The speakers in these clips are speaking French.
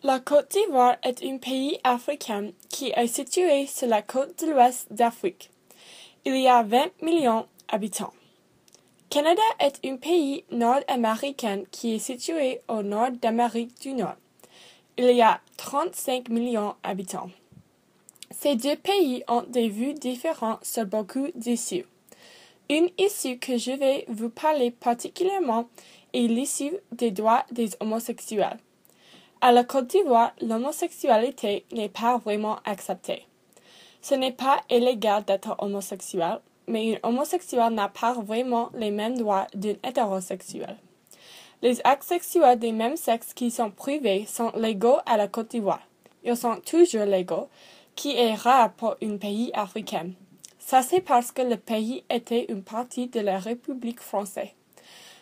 La Côte d'Ivoire est un pays africain qui est situé sur la côte de l'ouest d'Afrique. Il y a 20 millions d'habitants. Canada est un pays nord-américain qui est situé au nord d'Amérique du Nord. Il y a 35 millions d'habitants. Ces deux pays ont des vues différentes sur beaucoup d'issues. Une issue que je vais vous parler particulièrement est l'issue des droits des homosexuels. À la Côte d'Ivoire, l'homosexualité n'est pas vraiment acceptée. Ce n'est pas illégal d'être homosexuel, mais un homosexuel n'a pas vraiment les mêmes droits d'un hétérosexuel. Les actes sexuels des mêmes sexes qui sont privés sont légaux à la Côte d'Ivoire. Ils sont toujours légaux, qui est rare pour un pays africain. Ça c'est parce que le pays était une partie de la République française.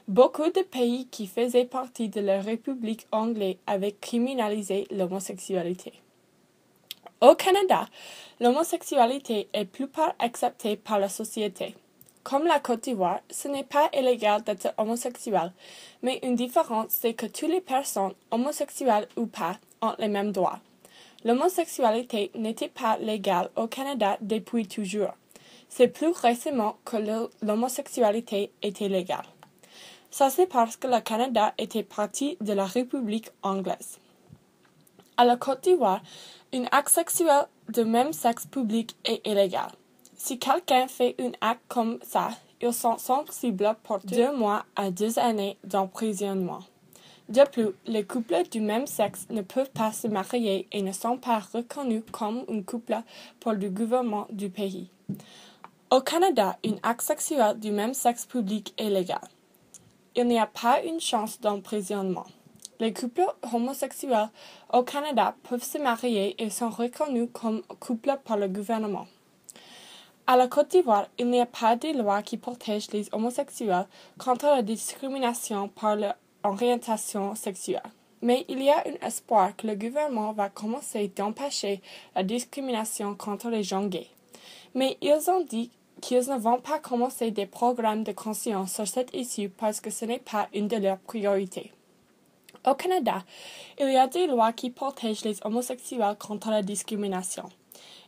Beaucoup de pays qui faisaient partie de la République anglaise avaient criminalisé l'homosexualité. Au Canada, l'homosexualité est plupart acceptée par la société. Comme la Côte d'Ivoire, ce n'est pas illégal d'être homosexuel, mais une différence c'est que toutes les personnes, homosexuelles ou pas, ont les mêmes droits. L'homosexualité n'était pas légale au Canada depuis toujours. C'est plus récemment que l'homosexualité était légale. Ça c'est parce que le Canada était partie de la République anglaise. À la Côte d'Ivoire, un acte sexuel de même sexe public est illégal. Si quelqu'un fait un acte comme ça, ils sont sensibles pour 2 mois à 2 années d'emprisonnement. De plus, les couples du même sexe ne peuvent pas se marier et ne sont pas reconnus comme un couple par le gouvernement du pays. Au Canada, un acte sexuel du même sexe public est légal. Il n'y a pas une chance d'emprisonnement. Les couples homosexuels au Canada peuvent se marier et sont reconnus comme couples par le gouvernement. À la Côte d'Ivoire, il n'y a pas de loi qui protège les homosexuels contre la discrimination par leur orientation sexuelle. Mais il y a un espoir que le gouvernement va commencer d'empêcher la discrimination contre les gens gays. Mais ils ont dit qu'ils ne vont pas commencer des programmes de conscience sur cette issue parce que ce n'est pas une de leurs priorités. Au Canada, il y a des lois qui protègent les homosexuels contre la discrimination.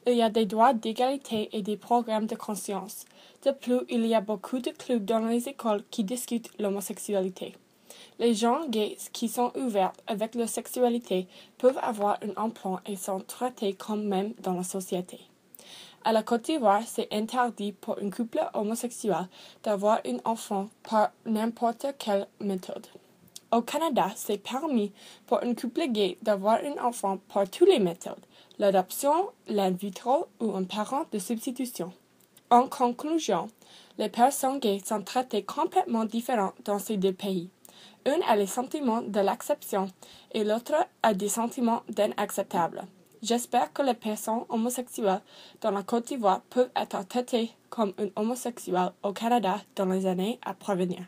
Il y a des droits d'égalité et des programmes de conscience. De plus, il y a beaucoup de clubs dans les écoles qui discutent l'homosexualité. Les gens gays qui sont ouverts avec leur sexualité peuvent avoir un emploi et sont traités comme même dans la société. À la Côte d'Ivoire, c'est interdit pour un couple homosexuel d'avoir un enfant par n'importe quelle méthode. Au Canada, c'est permis pour un couple gay d'avoir un enfant par toutes les méthodes, l'adoption, l'in vitro ou un parent de substitution. En conclusion, les personnes gays sont traitées complètement différentes dans ces deux pays. Une a les sentiments de l'acceptation et l'autre a des sentiments d'inacceptable. J'espère que les personnes homosexuelles dans la Côte d'Ivoire peuvent être traitées comme un homosexuel au Canada dans les années à venir.